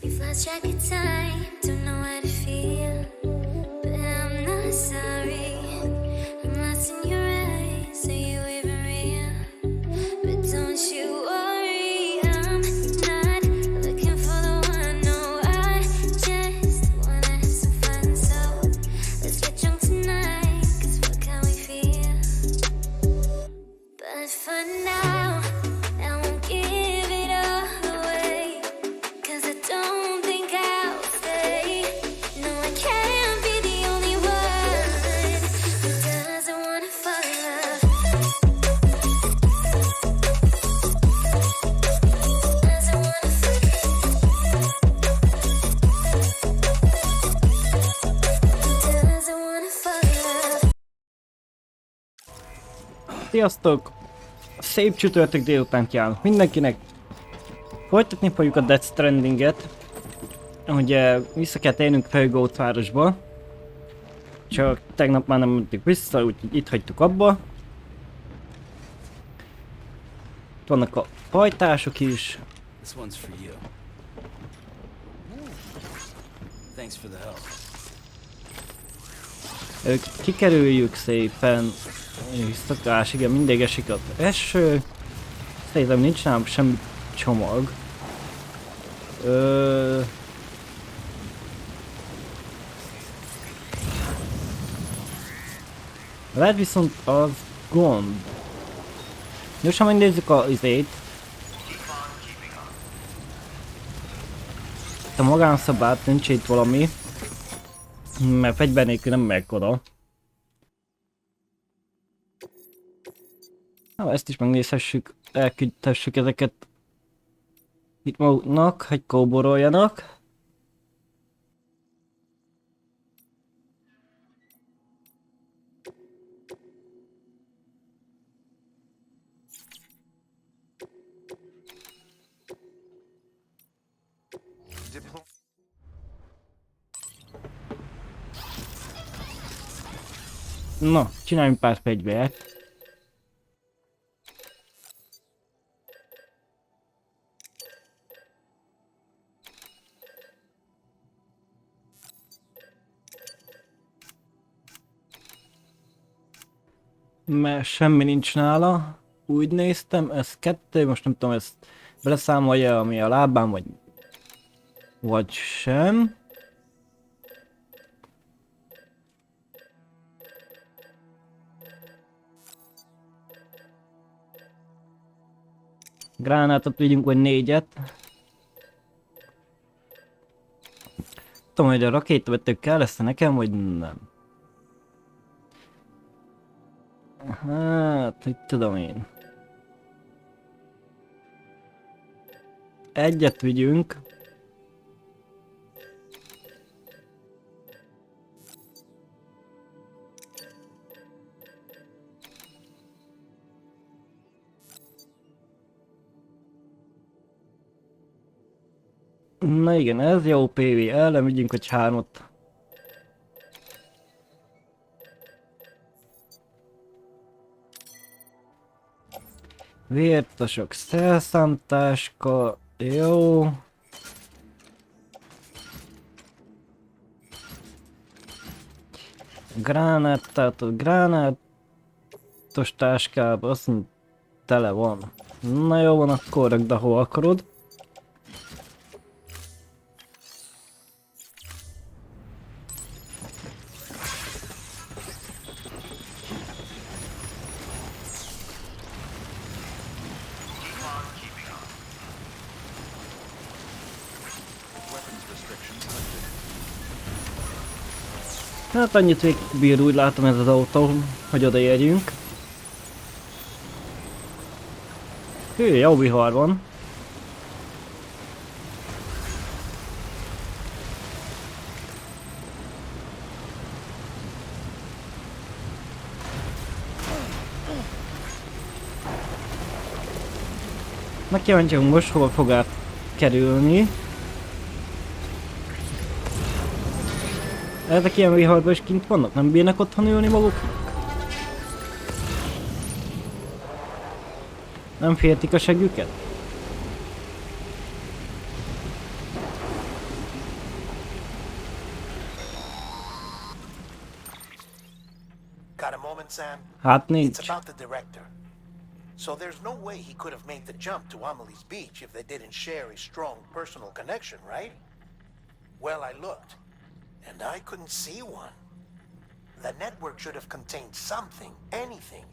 We've lost track of time, don't know how to feel, but I'm not sorry. I'm lost in your eyes, are you even real? But don't you worry, I'm not looking for the one. No, I just wanna have some fun. So let's get drunk tonight, 'cause what can we feel? But for now, I won't give it all away, 'cause I don't think I'll stay. No, I can't be the only one who doesn't wanna fall in love. Doesn't wanna fall in love. Doesn't wanna fall in love. Sziasztok! Szép csütörtök délután kívánok mindenkinek! Folytatni fogjuk a Death Strandinget. Ugye vissza kell térnünk Felgót városba. Csak tegnap már nem mentük vissza, úgyhogy itt hagytuk abba. Itt vannak a pajtások is. This one's for you. Thanks for the help. Kikerüljük szépen. Visszakás, igen, mindig esik az eső. Szerintem nincs nálam semmi csomag. Lehet viszont az gond. Gyorsan megnézzük az izét. A magánszobát, nincs itt valami. Mert fegyver nélkül nem megyek oda. Na, ezt is megnézhessük, elküldhessük ezeket itt maguknak, hogy kóboroljanak. Na, csináljunk pár fegyvert. Mert semmi nincs nála. Úgy néztem, ez 2, most nem tudom, ezt beleszámolja, ami a lábán, vagy sem. Gránátot vigyünk, vagy 4-et. Tudom, hogy a rakétavető kell lesz nekem, vagy nem. Hát, hogy tudom én. 1-et vigyünk. Na igen, ez jó PV, ellen vigyünk, hogy 3-ot. Vértasok, szerszámtáska, jó. Gránát, tehát a gránátos táskában azt mondja, tele van. Na jó van, akkor rakd, ahol akarod. Hát annyit végbír, úgy látom ez az autó, hogy odaérjünk. Hű, jó vihar van. Na kíváncsiak most hova fog átkerülni. Ezek ilyen viharban is kint vannak? Nem bírnak otthon ülni maguknak? Nem féltik a següket? Got a moment, Sam? Hát It's nincs. about the director. So there's no way he could have made the jump to Amelie's Beach if they didn't share a strong personal connection, right? Well, I looked, and I couldn't see one. The network should have contained something, anything,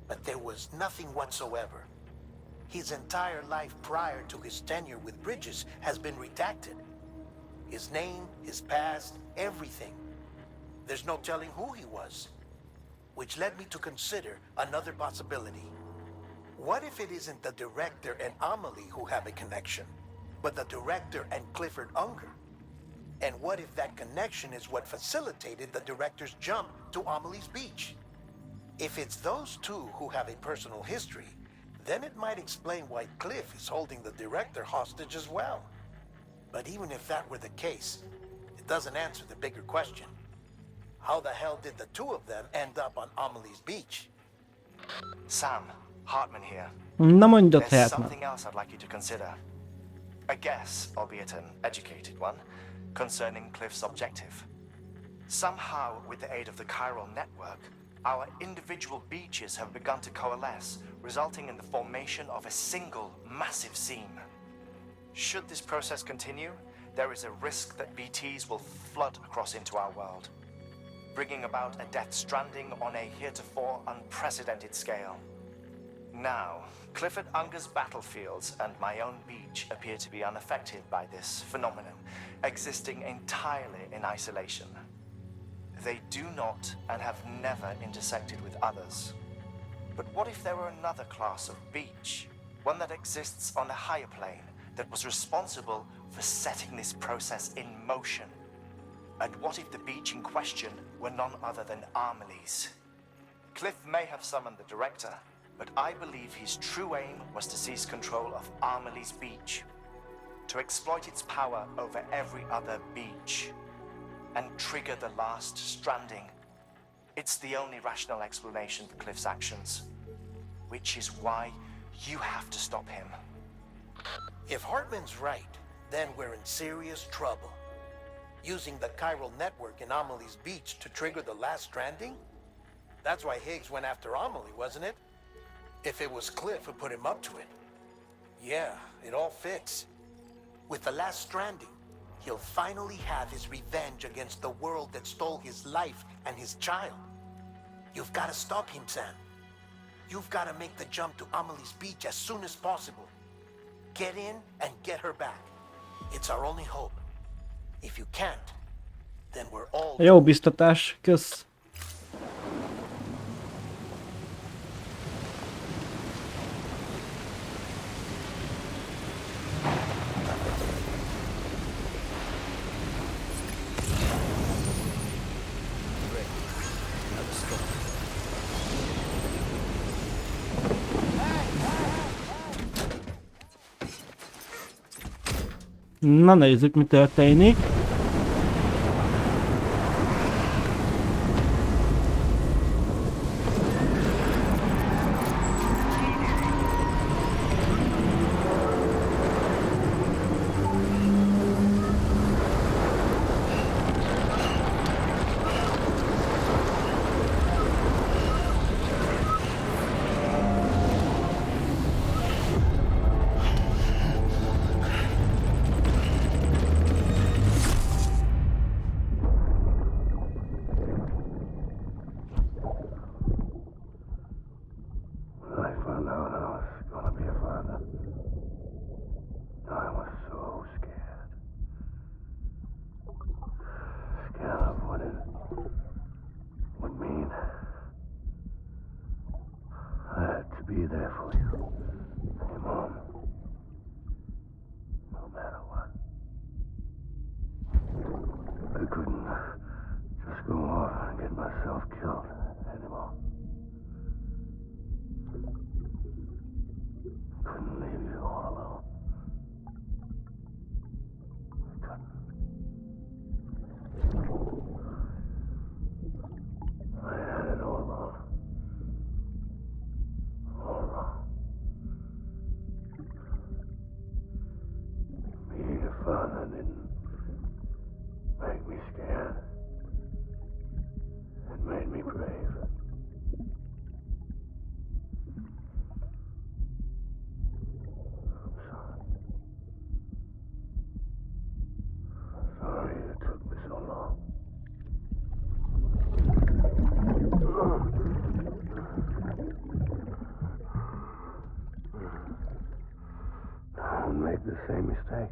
but there was nothing whatsoever. His entire life prior to his tenure with Bridges has been redacted. His name, his past, everything. There's no telling who he was. Which led me to consider another possibility. What if it isn't the director and Amelie who have a connection, but the director and Clifford Unger? And what if that connection is what facilitated the director's jump to Amelie's Beach? If it's those two who have a personal history, then it might explain why Cliff is holding the director hostage as well. But even if that were the case, it doesn't answer the bigger question. How the hell did the two of them end up on Amelie's Beach? Sam, Hartman here. Na mondjad, There's Hartman. something else I'd like you to consider. A guess, albeit an educated one, concerning Cliff's objective. Somehow, with the aid of the chiral network, our individual beaches have begun to coalesce, resulting in the formation of a single massive seam. Should this process continue, there is a risk that BTs will flood across into our world, bringing about a death stranding on a heretofore unprecedented scale. Now, Clifford Unger's battlefields and my own beach appear to be unaffected by this phenomenon, existing entirely in isolation. They do not and have never intersected with others. But what if there were another class of beach, one that exists on a higher plane, that was responsible for setting this process in motion? And what if the beach in question were none other than Amelie's? Cliff may have summoned the director, but I believe his true aim was to seize control of Amelie's Beach, to exploit its power over every other beach, and trigger the last stranding. It's the only rational explanation for Cliff's actions, which is why you have to stop him. If Hartman's right, then we're in serious trouble. Using the chiral network in Amelie's Beach to trigger the last stranding? That's why Higgs went after Amelie, wasn't it? If it was Cliff who put him up to it. Yeah, it all fits. With the last stranding, he'll finally have his revenge against the world that stole his life and his child. You've got to stop him, Sam. You've got to make the jump to Amelie's Beach as soon as possible. Get in and get her back. It's our only hope. If you can't, then we're all... Jó biztatás, kösz. Na nézzük, mi történik. sake.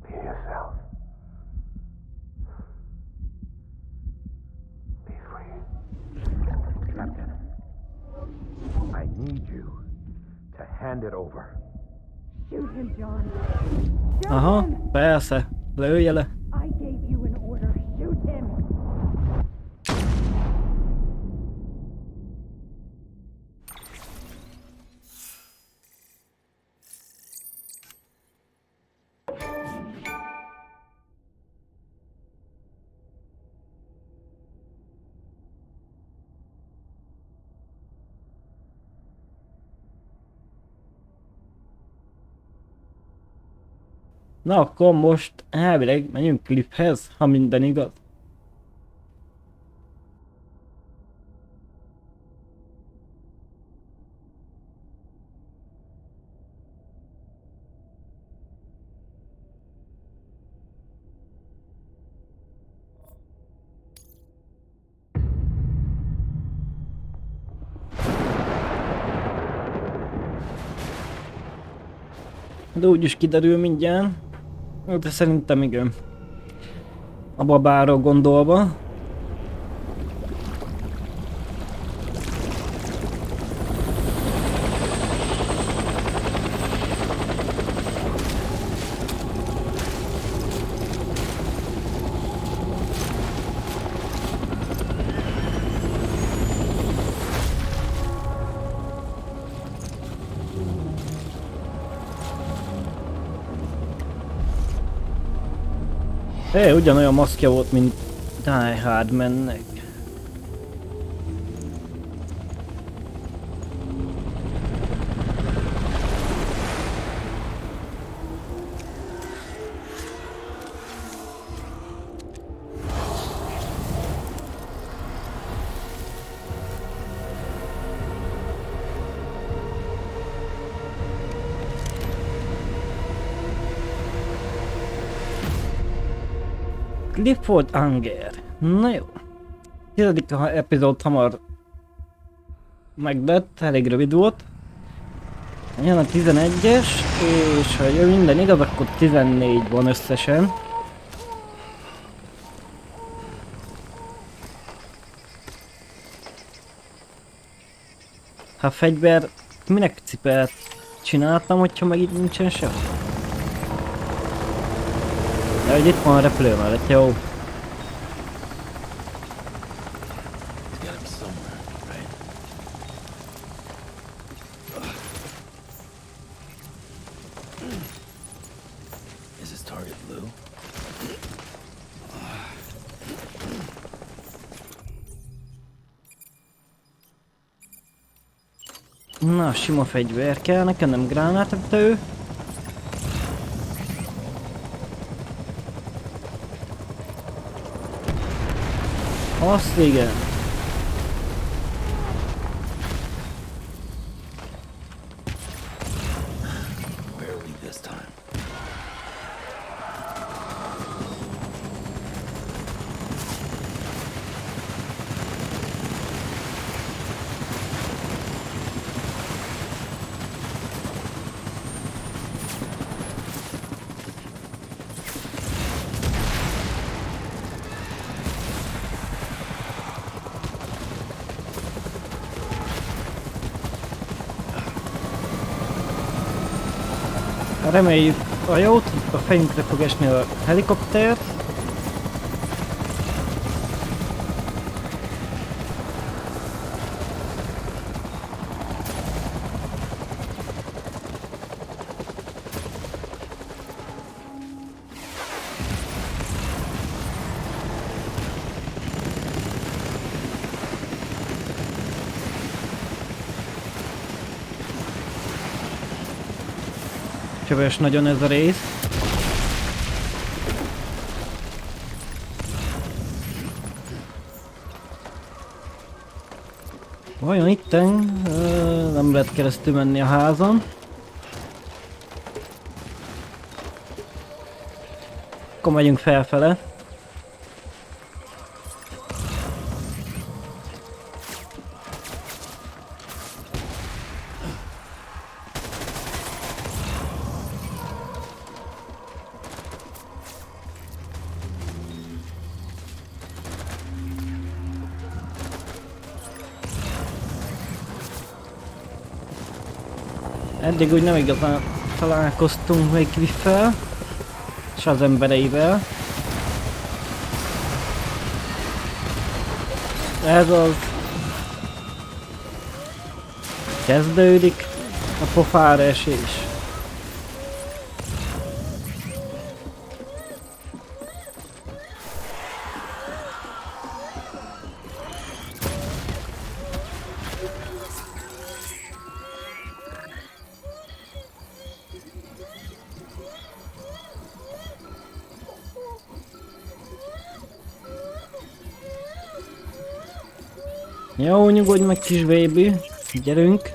Be yourself. Be free. Captain, I need you to hand it over. Shoot him, John. Shoot Aha, him! persze. Lője le. I gave you an order. Shoot him! Na akkor most elvileg menjünk Cliffhez, ha minden igaz. De úgyis kiderül mindjárt. De szerintem igen. A babáról gondolva. Ugyanolyan maszkja volt, mint Die Hard mennek. Clifford Anger. Na jó. 10. epizód hamar meglett, elég rövid volt. Jön a 11-es, és ha jön minden igaz, akkor 14 van összesen. Ha fegyver, minek cipelt csináltam, hogyha meg itt nincsen sem? De hogy itt van a repülő mellett, jó. It's gotta be somewhere, right? Is this target blue? Na, sima fegyver kell, nekem nem gránátvető. Azt igen. Barely this time. Reméljük a jót, a fejünkre fog esni a helikopter. Csöves nagyon ez a rész. Vajon itten nem lehet keresztül menni a házon. Akkor megyünk felfele. Eddig úgy nem igazán találkoztunk még Cliffel, és az embereivel. Ez az... Kezdődik a pofára esés. Jó, nyugodj meg kis baby, gyerünk.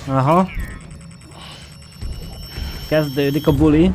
Aha. Kezdődik a buli.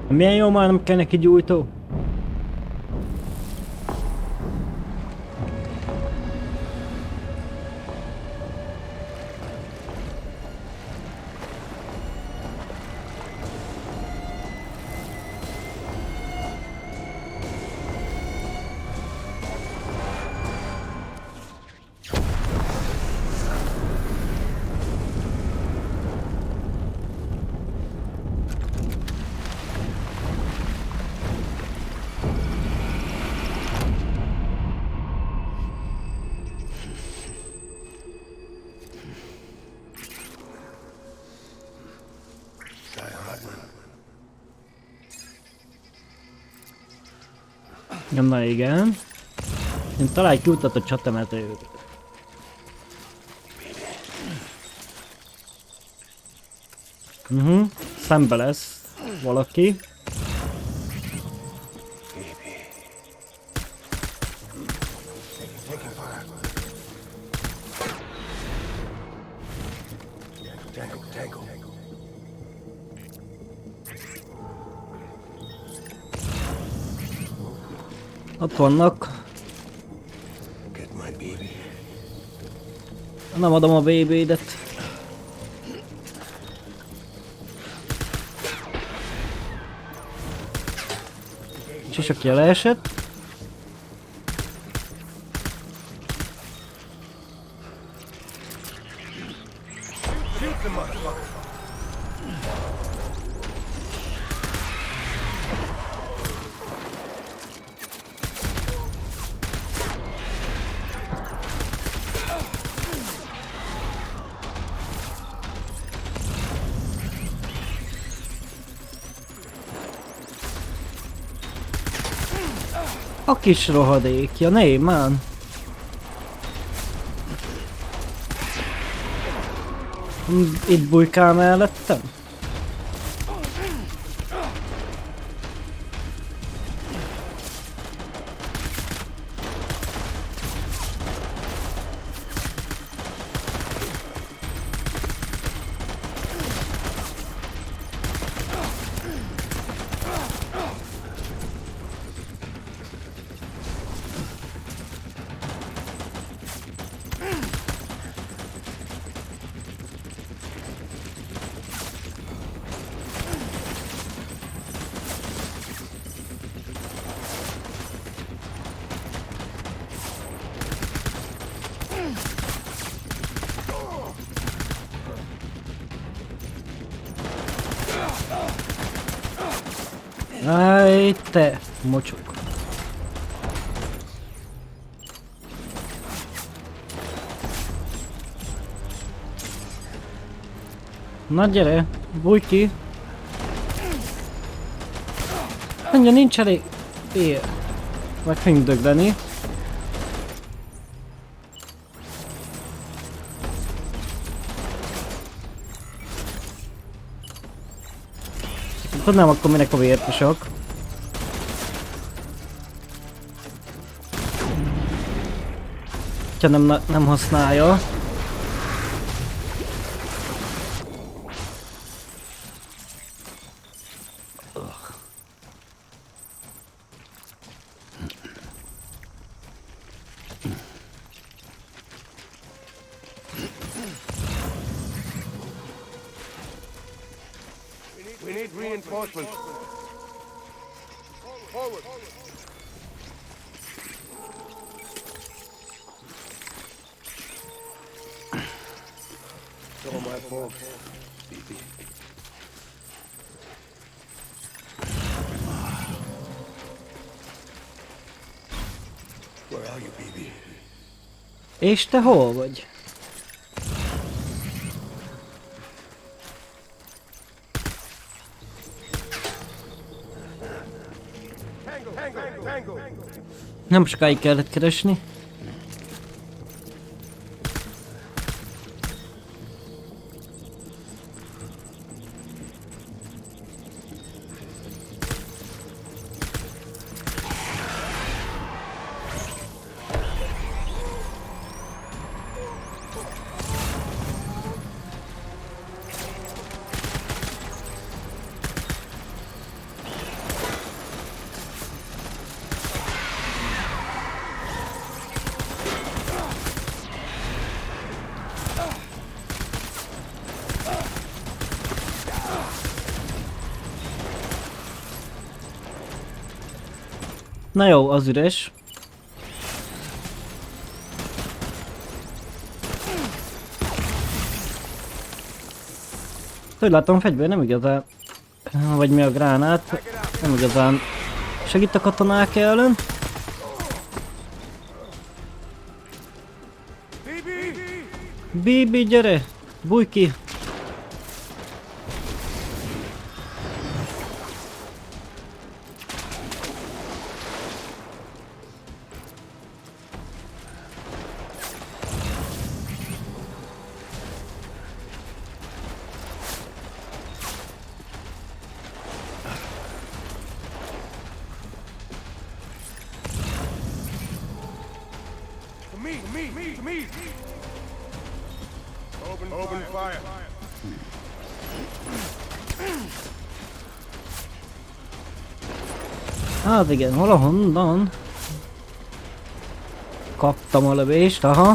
Milyen jó, már nem kell neki gyújtó. Na igen. Én találj kiutat a csatemetőt. Szembe lesz valaki. Ott vannak. Nem adom a baby-det. Sisakja leesett. A kis rohadékja, né, man. Itt bujkál mellettem? Áj, te mocsok. Na gyere, bújj ki! Mondja, nincs elég ér. Meg fogunk dögleni. Tudnám, akkor minek a vérposok. Ha nem használja. We need reinforcements. Forward. It's all my fault. Where are you, BB? És te hol vagy? Tango. Nem sokáig kellett keresni. Na jó, az üres. Hogy látom, a fegyver nem igazán... Vagy mi a gránát? Nem igazán segít a katonák ellen. Bibi, gyere! Bújj ki! To me. Open fire. Hát igen, valahonnan kaptam a lövést, aha.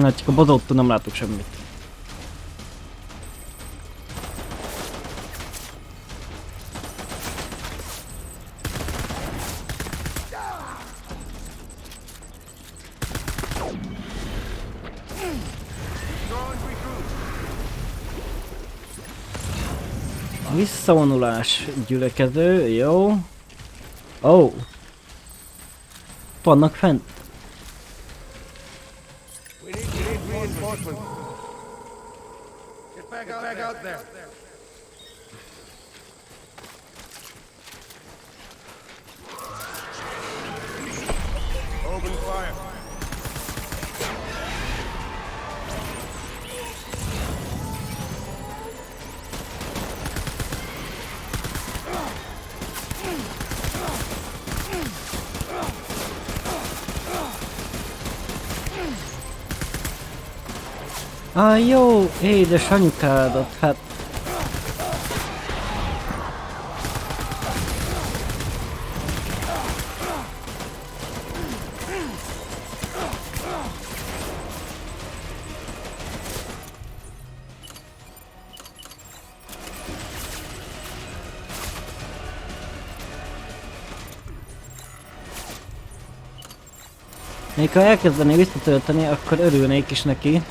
Hát csak a bozottól nem látok semmit. Visszavonulás, gyülekező, jó. Oh. Vannak fent. We need reinforcements. Get back out there. Open fire. Jó, édes anyukádat, hát... Még ha elkezdené visszatölteni, akkor örülnék is neki.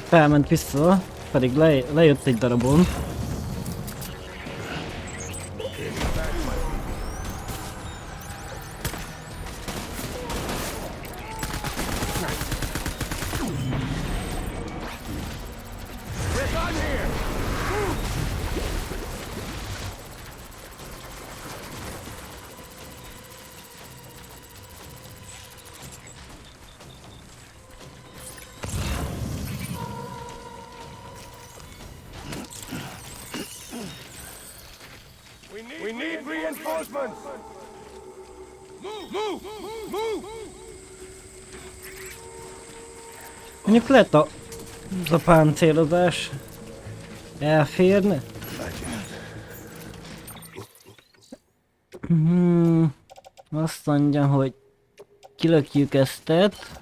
Felment vissza, pedig lejött egy darabon. We need reinforcements! Move! Mondjuk lehet az a páncélozás elférne. Azt mondja, hogy kilökjük eztet.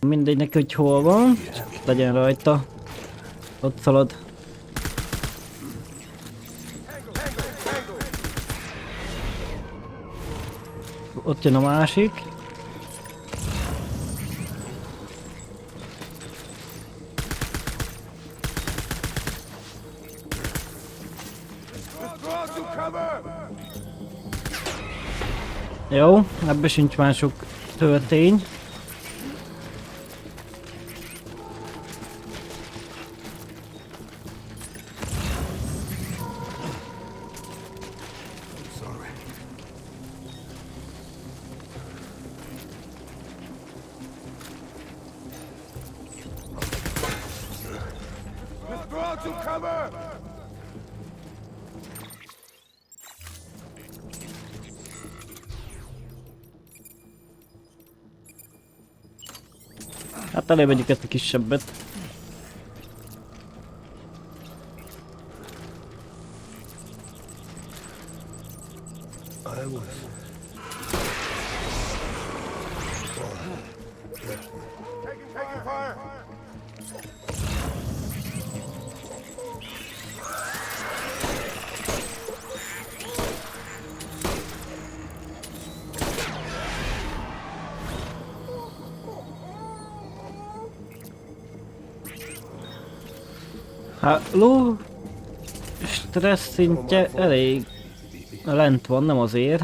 Mindegy neki, hogy hol van, legyen rajta. Ott szalad. Ott jön a másik. Jó, ebben sincs már sok töltény. Draw to cover! Hát elég vegyük ezt a kisebbet. Taking fire! Hát ló stressz szintje elég lent van, nem azért.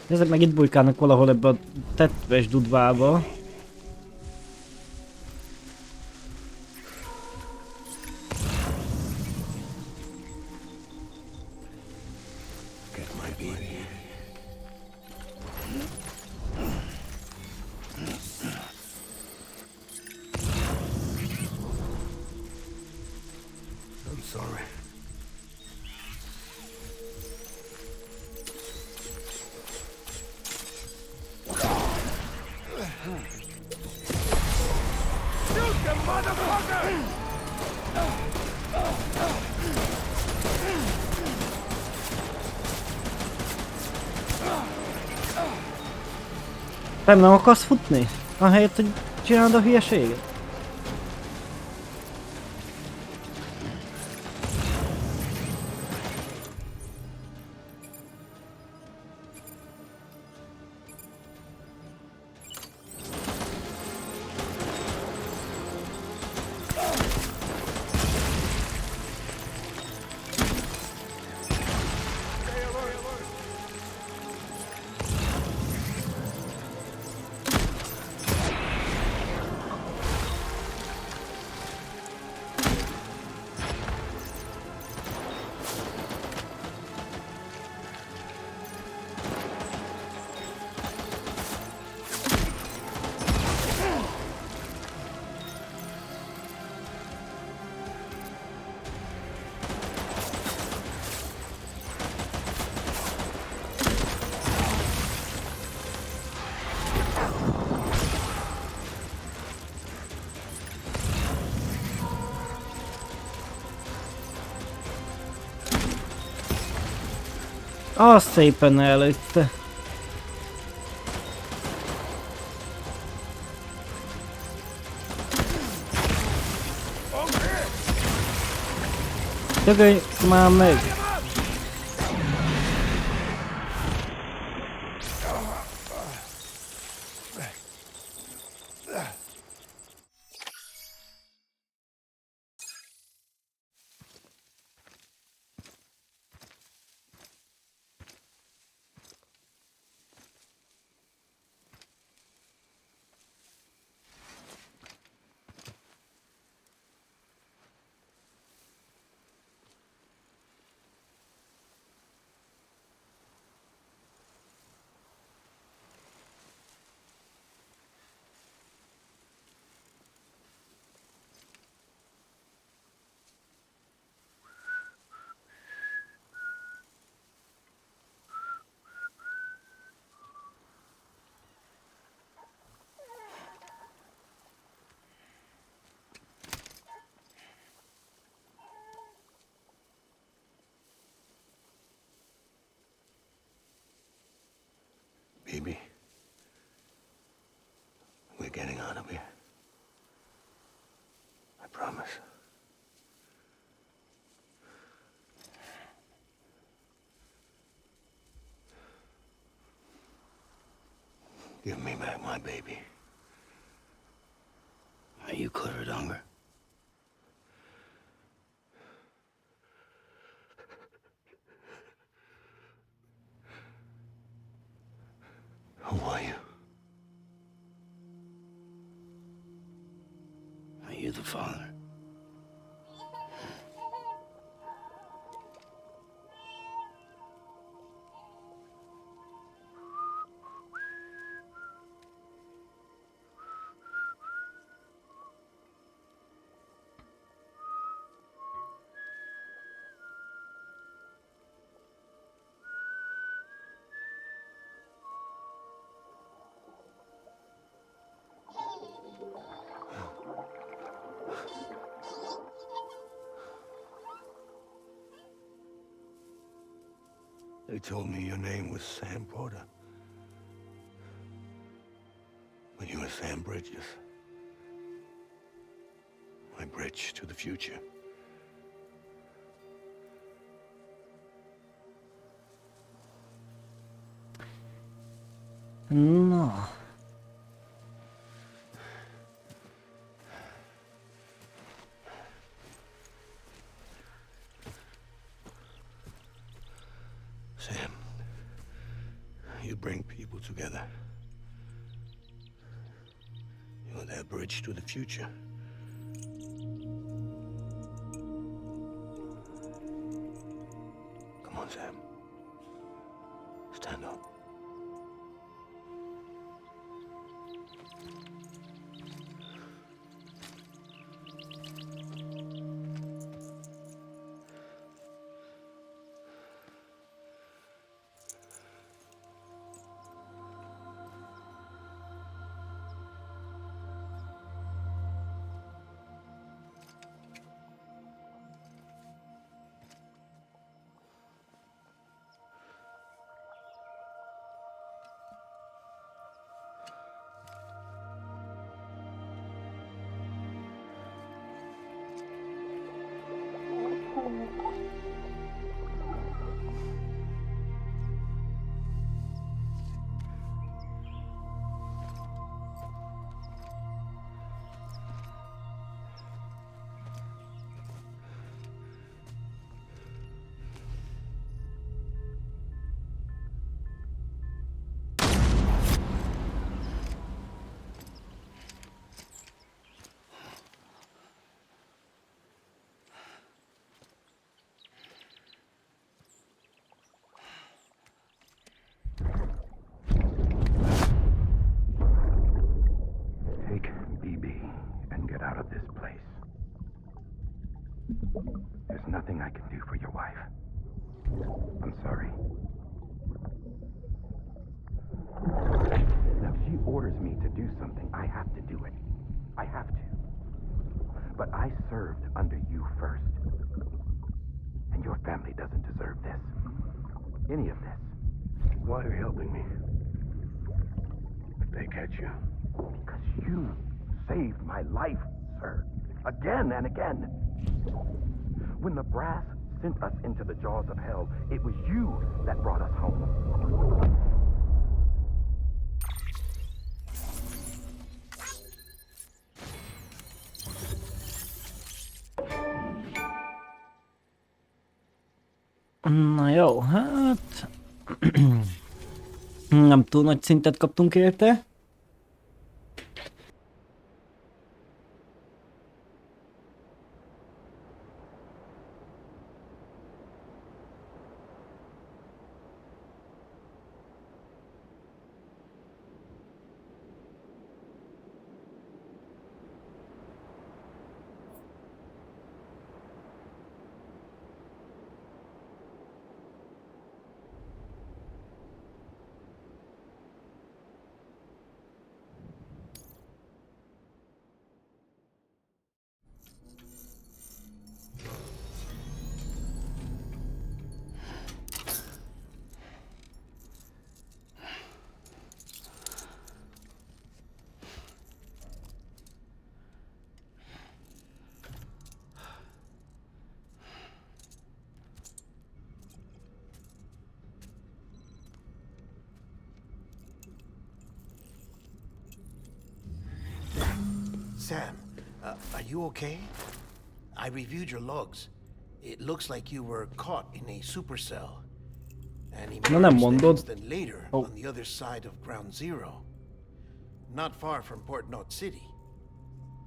Ezek meg itt bujkálnak valahol ebbe a tetves dudvába. Get my baby. I'm sorry. Shoot the motherfucker! Nem akarsz futni? Ahelyett, hogy csinálod a hülyeséget? Az szépen előtte. Dögölj már meg! Baby, we're getting out of here. I promise. Give me back my baby. Are you cleared, hunger? Who are you? Are you the father? They told me your name was Sam Porter. But you were Sam Bridges. My bridge to the future. Na. Sam, you bring people together. You're their bridge to the future. Come on, Sam. Stand up. Take BB and get out of this place. There's nothing I can do for your wife. I'm sorry. Now, if she orders me to do something, I have to do it. I have to. But I served under you first. And your family doesn't deserve this. Any of this. Why are you helping me? If they catch you, Because you saved my life, sir. Again and again. When the brass sent us into the jaws of hell. It was you that brought us home. Na jó, hát... Nem túl nagy szintet kaptunk érte. Sam, are you okay? I reviewed your logs. It looks like you were caught in a supercell. And Na nem emerged an mondod. instant later Oh. on the other side of Ground Zero. Not far from Port Knot City.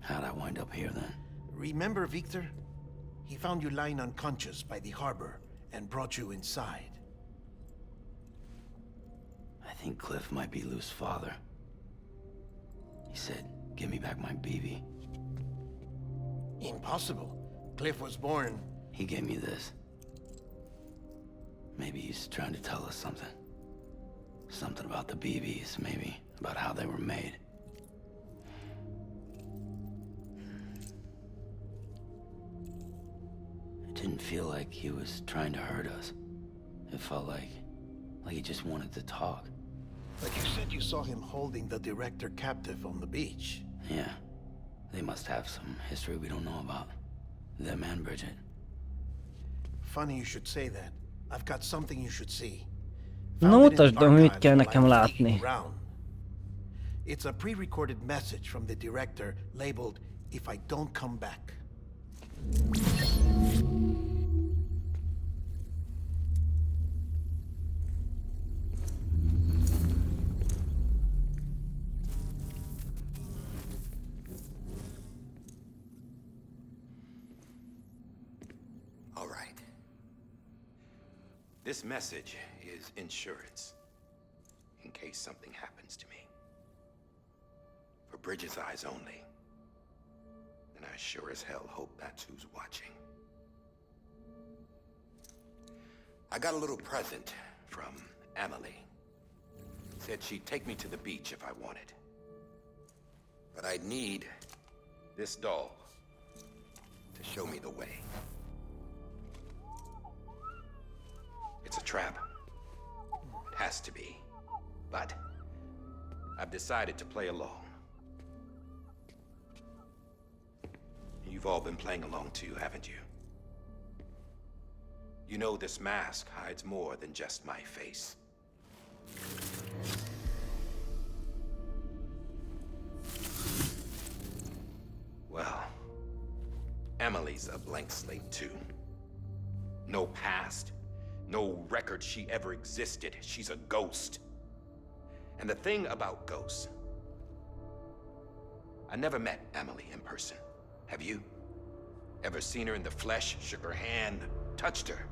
How'd I wind up here then? Remember Victor? He found you lying unconscious by the harbor and brought you inside. I think Cliff might be Lou's father. He said, give me back my BB. Impossible. Cliff was born... He gave me this. Maybe he's trying to tell us something. Something about the BBs, maybe. About how they were made. It didn't feel like he was trying to hurt us. It felt like he just wanted to talk. But you said you saw him holding the director captive on the beach. Yeah. They must have some history we don't know about. Them and Bridget. Funny you should say that. I've got something you should see. Na Found it in mutasd, the amit archives kell while I nekem was látni. digging around. It's a pre-recorded message from the director labeled, "If I don't come back." All right. This message is insurance, in case something happens to me. For Bridget's eyes only. And I sure as hell hope that's who's watching. I got a little present from Emily. Said she'd take me to the beach if I wanted. But I'd need this doll to show me the way. It's a trap. It has to be. But I've decided to play along. You've all been playing along too, haven't you? You know this mask hides more than just my face. Well, Emily's a blank slate too. No past. No record she ever existed. She's a ghost. And the thing about ghosts, I never met Emily in person. Have you? Ever seen her in the flesh, shook her hand, touched her?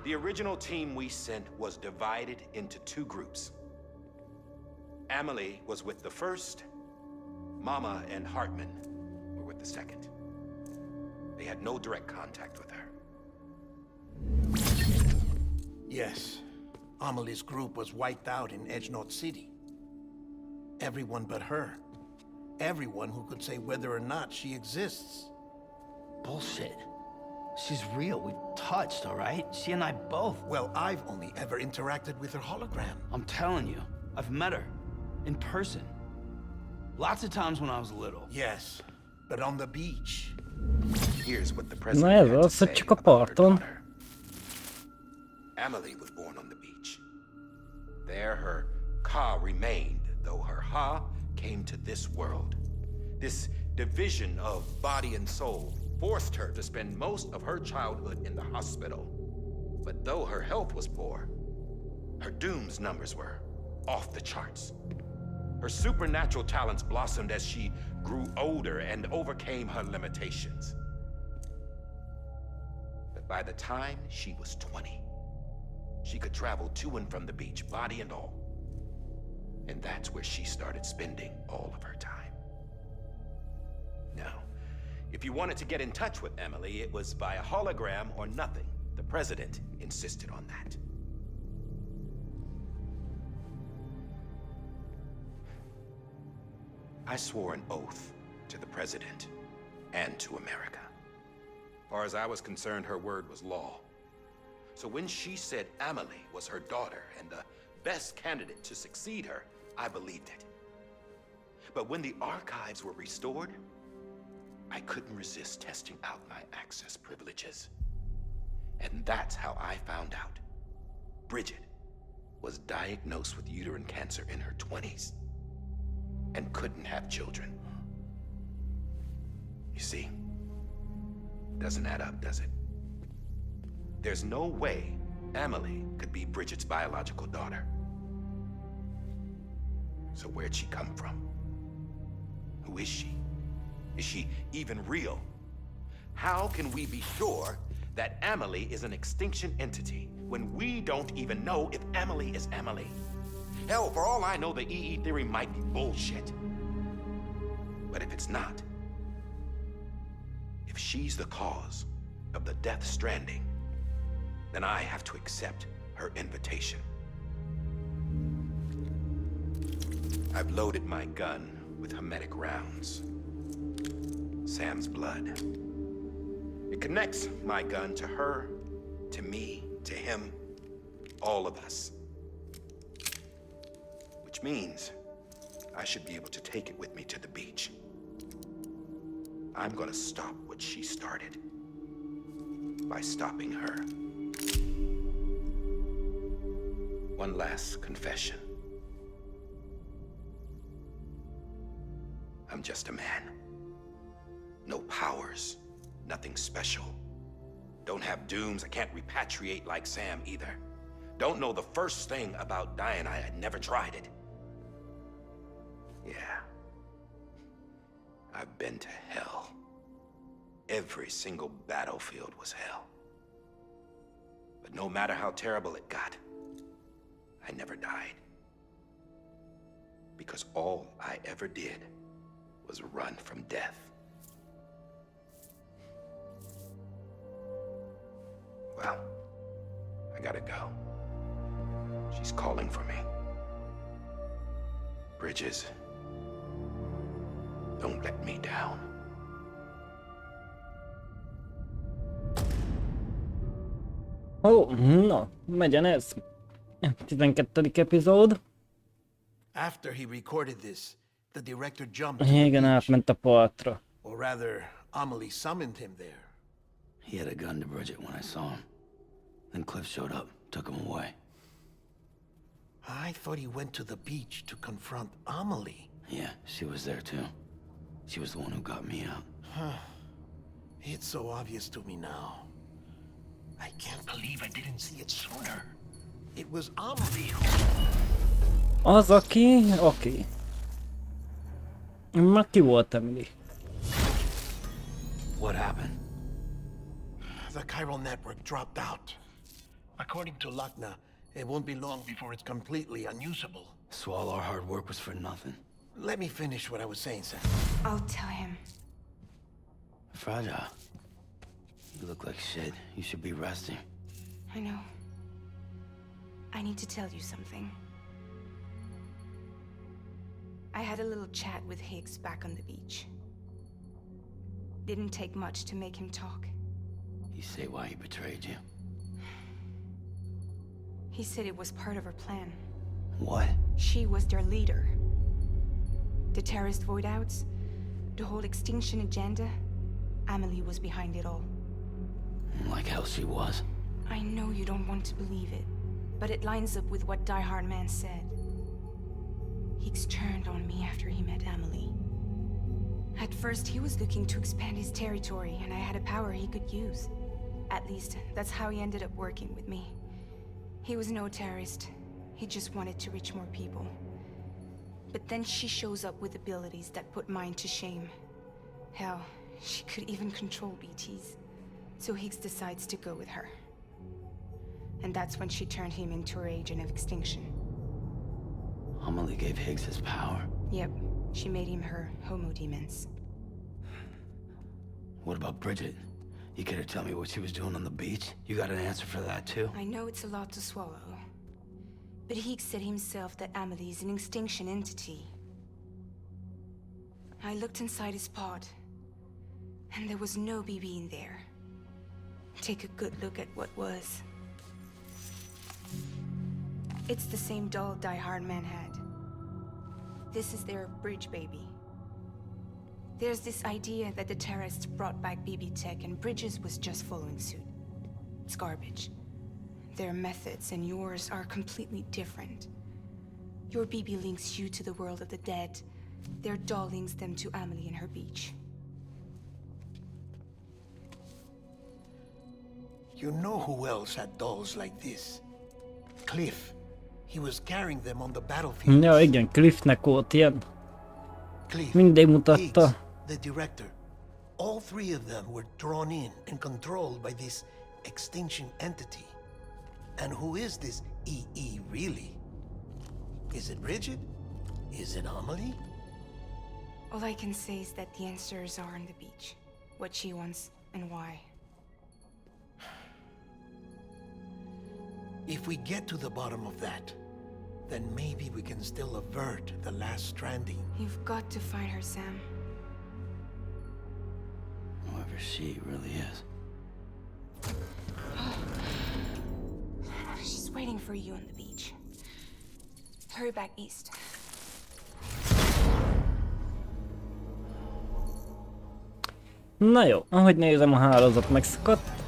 The original team we sent was divided into two groups. Emily was with the first. Mama and Hartman were with the second. They had no direct contact with her. Yes. Amelie's group was wiped out in Edge Knot City. Everyone but her. Everyone who could say whether or not she exists. Bullshit. She's real. We've touched, all right? She and I both. Well, I've only ever interacted with her hologram. I'm telling you, I've met her. In person. Lots of times when I was little. Yes, but on the beach. Here's what the Na president ez had to az, hogy say csak a about her parton. daughter. Emily was born on the beach. There her ka remained, though her ha came to this world. This division of body and soul forced her to spend most of her childhood in the hospital. But though her health was poor, her doom's numbers were off the charts. Her supernatural talents blossomed as she grew older and overcame her limitations. But by the time she was 20, she could travel to and from the beach, body and all. And that's where she started spending all of her time. Now, if you wanted to get in touch with Emily, it was via hologram or nothing. The president insisted on that. I swore an oath to the president and to America. As far as I was concerned, her word was law. So when she said Emily was her daughter and the best candidate to succeed her, I believed it. But when the archives were restored, I couldn't resist testing out my access privileges. And that's how I found out Bridget was diagnosed with uterine cancer in her 20s and couldn't have children. You see, doesn't add up, does it? There's no way Emily could be Bridget's biological daughter. So where'd she come from? Who is she? Is she even real? How can we be sure that Emily is an extinction entity when we don't even know if Emily is Emily? Hell, for all I know, the EE theory might be bullshit. But if it's not, if she's the cause of the death stranding, then I have to accept her invitation. I've loaded my gun with hermetic rounds. Sam's blood. It connects my gun to her, to me, to him, all of us. Which means I should be able to take it with me to the beach. I'm gonna stop what she started by stopping her. One last confession. I'm just a man. No powers, nothing special. Don't have dooms, I can't repatriate like Sam either. Don't know the first thing about dying, I had never tried it. Yeah. I've been to hell. Every single battlefield was hell. But no matter how terrible it got, I never died. Because all I ever did was run from death. Well, I gotta go. She's calling for me. Bridges, don't let me down. Ó, na, megyen ez. 12. epizód. After he recorded this, the director jumped to Igen, the beach. átment a partra. Or rather, Amelie summoned him there. He had a gun to Bridget when I saw him. Then Cliff showed up, took him away. I thought he went to the beach to confront Amelie. Yeah, she was there too. She was the one who got me out. It's so obvious to me now. I can't believe I didn't see it sooner. It was Amelie Az, aki... Oké. Már ki volt Emily? What happened? The chiral network dropped out. According to Lakna, it won't be long before it's completely unusable. So all our hard work was for nothing. Let me finish what I was saying, Sam. I'll tell him. Fragile. You look like shit. You should be resting. I know. I need to tell you something. I had a little chat with Higgs back on the beach. Didn't take much to make him talk. You say why he betrayed you? He said it was part of her plan. What? She was their leader. The terrorist void outs, the whole extinction agenda. Amelie was behind it all. Like hell she was. I know you don't want to believe it, but it lines up with what Die Hard Man said. Higgs turned on me after he met Amelie. At first, he was looking to expand his territory, and I had a power he could use. At least, that's how he ended up working with me. He was no terrorist. He just wanted to reach more people. But then she shows up with abilities that put mine to shame. Hell, she could even control BTs. So Higgs decides to go with her. And that's when she turned him into her agent of extinction. Amelie gave Higgs his power. Yep, she made him her homo demons. What about Bridget? You care to tell me what she was doing on the beach? You got an answer for that too? I know it's a lot to swallow. But Higgs said himself that Amelie is an extinction entity. I looked inside his pod, and there was no BB in there. Take a good look at what was. It's the same doll Die Hard Man had. This is their bridge baby. There's this idea that the terrorists brought back BB tech and Bridges was just following suit. It's garbage. Their methods and yours are completely different. Your BB links you to the world of the dead. Their doll links them to Amelie and her beach. You know who else had dolls like this? Cliff. He was carrying them on the battlefield. Ja, igen, Cliffnek volt ilyen. Cliff, Mindig mutatta. Higgs, the director. All three of them were drawn in and controlled by this extinction entity. And who is this EE really? Is it Bridget? Is it Amelie? All I can say is that the answers are on the beach. What she wants and why. If we get to the bottom of that, then maybe we can still avert the last stranding. You've got to find her, Sam. Whoever she really is. She's waiting for you on the beach. Hurry back east. Na jó, ahogy nézem, a hálózat megszakadt.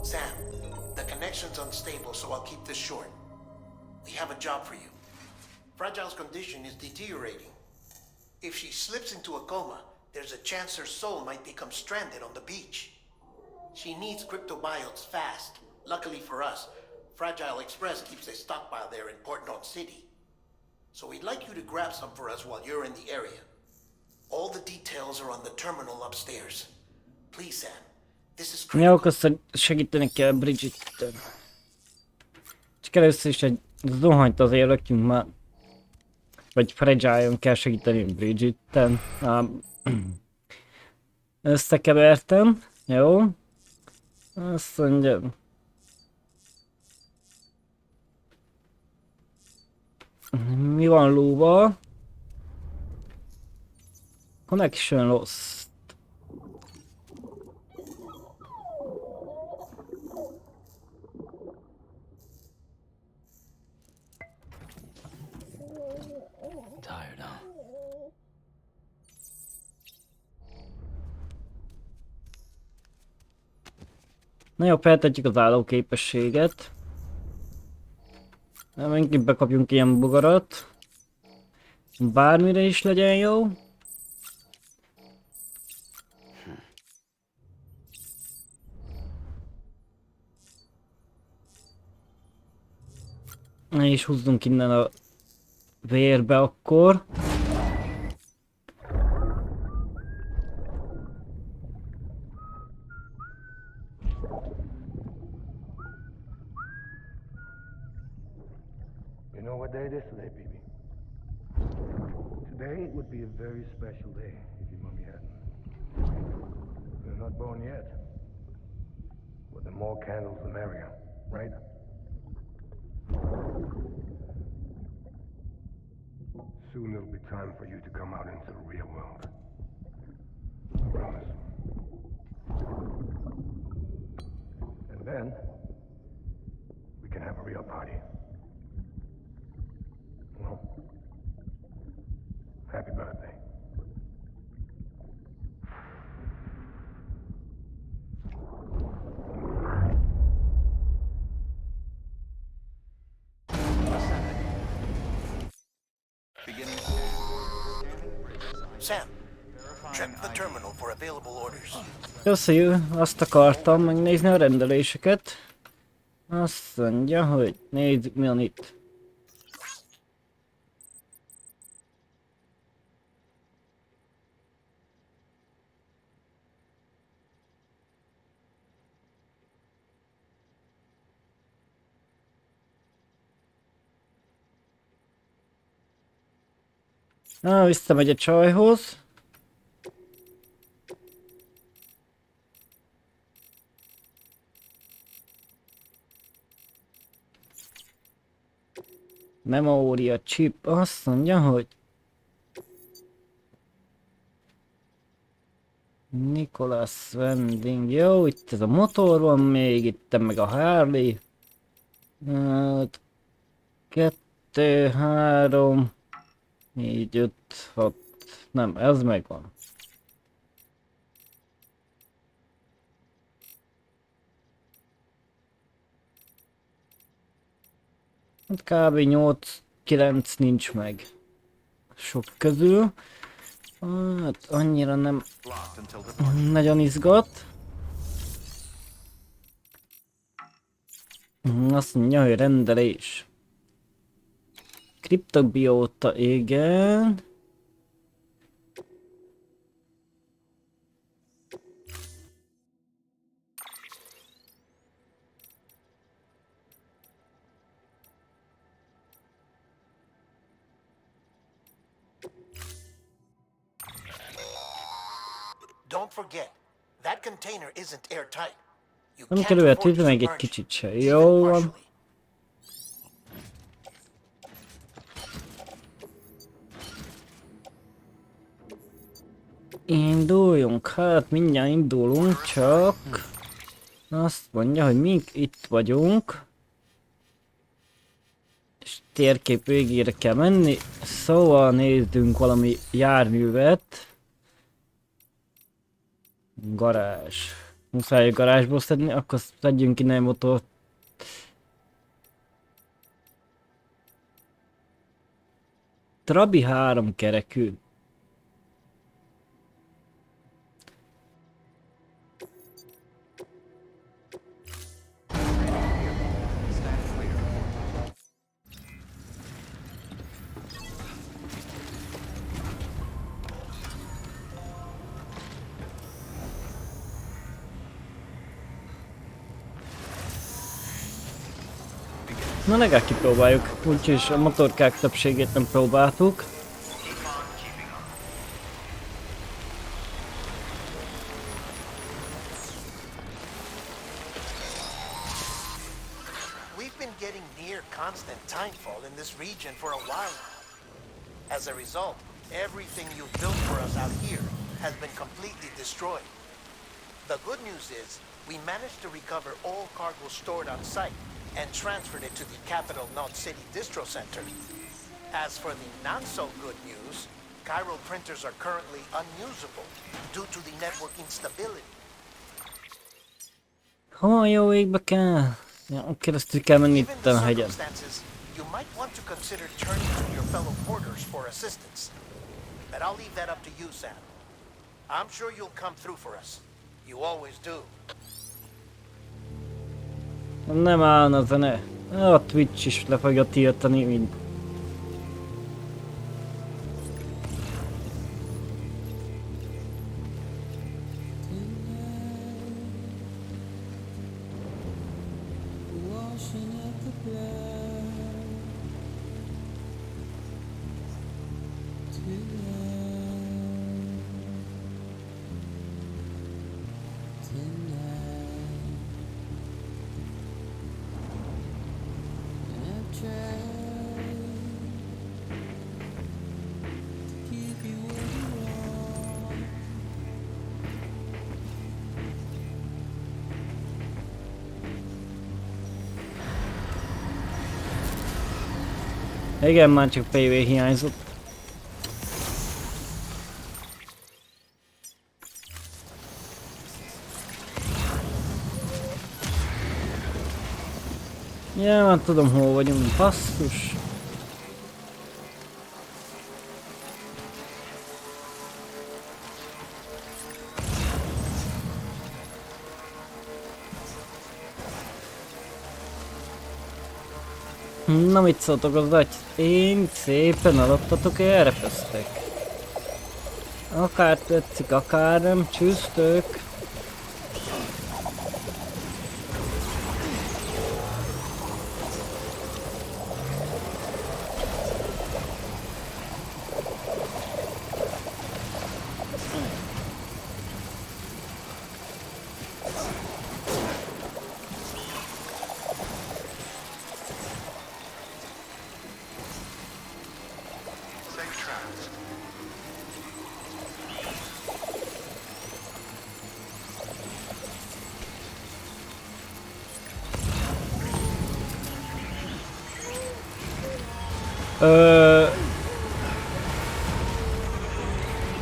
Sam, the connection's unstable, so I'll keep this short. We have a job for you. Fragile's condition is deteriorating. If she slips into a coma, there's a chance her soul might become stranded on the beach. She needs cryptobiotes fast. Luckily for us, Fragile Express keeps a stockpile there in Port North City. So we'd like you to grab some for us while you're in the area. All the details are on the terminal upstairs. Please, Sam. This is critical. Nyilván azt segíteni kell Bridget-ten. Csak először is egy zuhanyt azért lökjünk már. Vagy Fragile-on kell segíteni Bridget-ten. Összekevertem. Jó. Azt mondja. Mi van lóval? Connection lost. Tired, huh? Na jó, feltetjük az állóképességet. Inkább bekapjunk ilyen bogarat. Bármire is legyen jó. És húzzunk innen a vérbe akkor. You know what day it is today, baby? Today would be a very special day if your mommy hadn't. You're not born yet. But the more candles, the merrier, right? Soon it'll be time for you to come out into the real world. I promise. And then, we can have a real party. Well, happy birthday. Sam, check the terminal for available orders. Köszi, azt akartam megnézni a rendeléseket. Azt mondja, hogy nézzük mi van itt. Visszamegy a csajhoz. Memória chip azt mondja, hogy Nicholas Wending, jó, itt ez a motor van még, itt meg a Harley. 2, 3, 4, 5, 6, nem, ez megvan. Hát kb. 8-9 nincs meg. Sok közül. Hát annyira nem nagyon izgat. Azt mondja, hogy rendelés. Kriptobióta, igen. Don't forget, that container isn't airtight. You Nem can't kell olyat afford to hűtni meg egy submerge it, kicsit se. even Jó van. partially. Induljunk, hát mindjárt indulunk, csak azt mondja, hogy mink itt vagyunk. És térkép végére kell menni, szóval nézzünk valami járművet. Garázs. Muszáj a garázsból szedni, akkor szedjünk innen egy motort. Trabi 3 kerekű. Na legalább kipróbáljuk, úgyis a motorkák többségét nem próbáltuk. We've been getting near constant timefall in this region for a while now. As a result, everything you've built for us out here has been completely destroyed. The good news is, we managed to recover all cargo stored on site and transferred it to the capital Knot City Distro Center. As for the not-so-good news, chiral printers are currently unusable due to the network instability. Ha jó égbe kell. Ja, keresztül kell menni Given itt the a hegyen. circumstances, you might want to consider turning to your fellow porters for assistance. But I'll leave that up to you, Sam. I'm sure you'll come through for us. You always do. Nem állna a zene. A Twitch is le fogja tiltani, mint... Igen, már csak PV hiányzott. Ja, már tudom hol vagyunk, basszus. Na mit szóltok az agy? Én szépen alattatok elrepesztek. Akár tetszik, akár nem, csüsztök. Safe travels.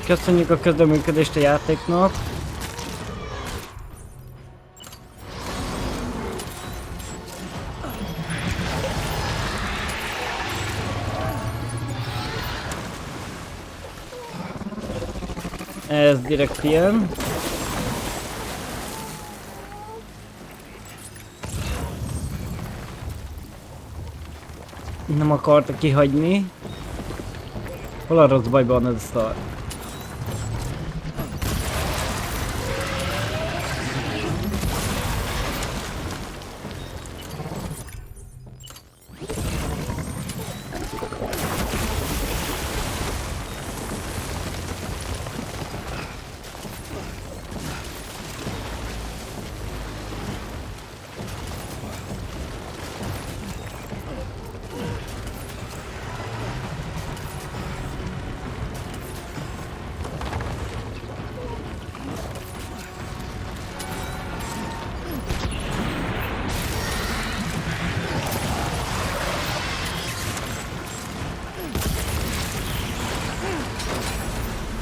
Köszönjük a közreműködést a játéknak. Ez direkt ilyen. Nem akarta kihagyni. Hol a rossz bajban van ez a szar?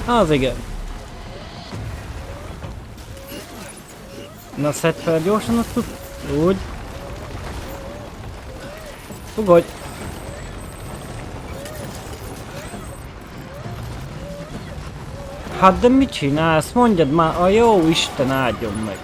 Az igen. Na szedd fel gyorsan azt tud. Úgy. Fogadj. Hát de mit csinálsz? Mondjad már, a jó Isten áldjon meg.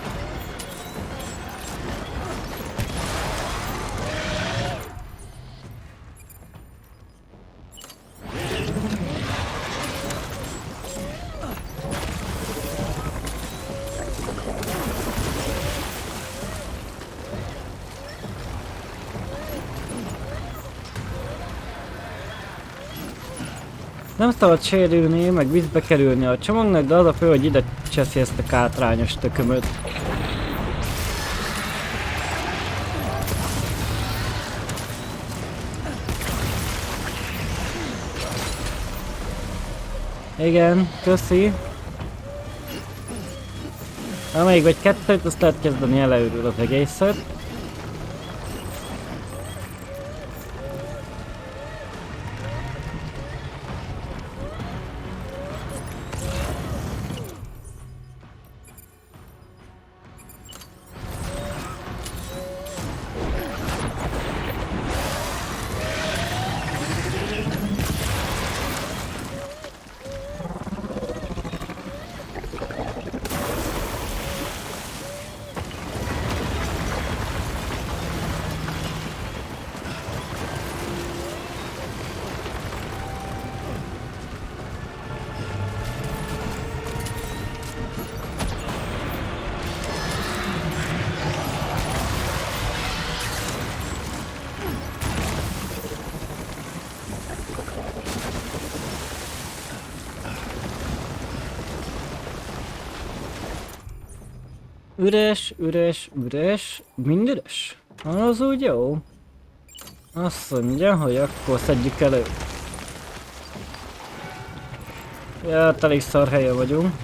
Nem szabad sérülni, meg vízbe kerülni a csomagnak, de az a fő, hogy ide cseszi ezt a kátrányos tökömöt. Igen, köszi. Ha még vagy kettőt, azt lehet kezdeni eleőrül az egészet. Üres, üres, üres, mind üres. Az úgy jó. Azt mondja, hogy akkor szedjük elő. Ja, hát elég szar helyen vagyunk.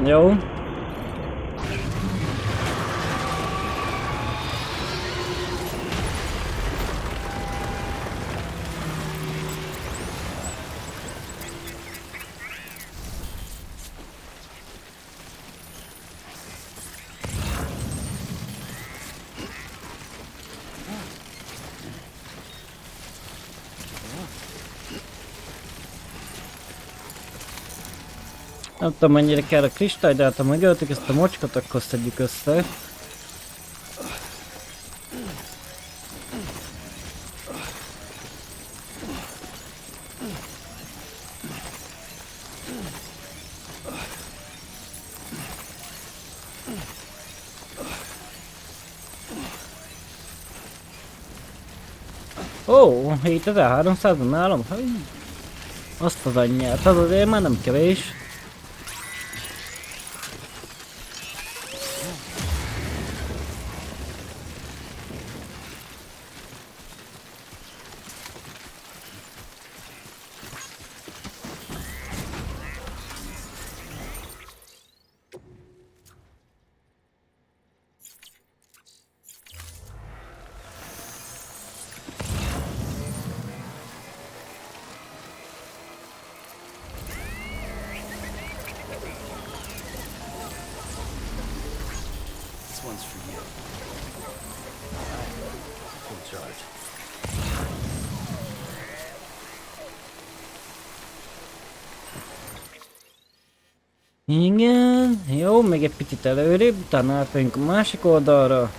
Jó. Nem tudom mennyire kell a kristály, de hát ha megöltük ezt a mocskot, akkor szedjük össze. Ó, 7300 nálam? Azt az anyját, az azért már nem kevés. This one's for you. Full charge. Igen, jó, még egy picit előrébb, utána átmegyünk a másik oldalra.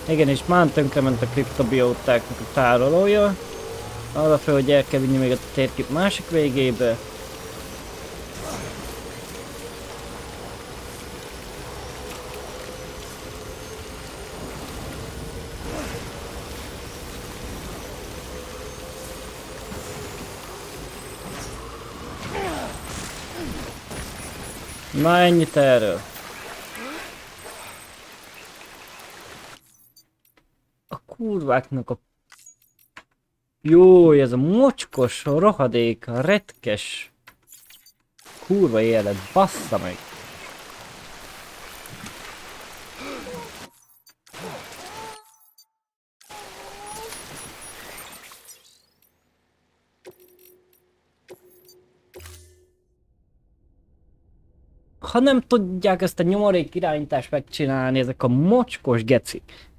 Igen, és már tönkrement a kriptobiótáknak a tárolója. Arra fel, hogy el kell vinni még a térkép másik végébe. Na ennyit erről. A kurváknak a... Jó, ez a mocskos, rohadék, a retkes... Kurva élet, bassza meg! Ha nem tudják ezt a nyomorék irányítást megcsinálni, ezek a mocskos gecik.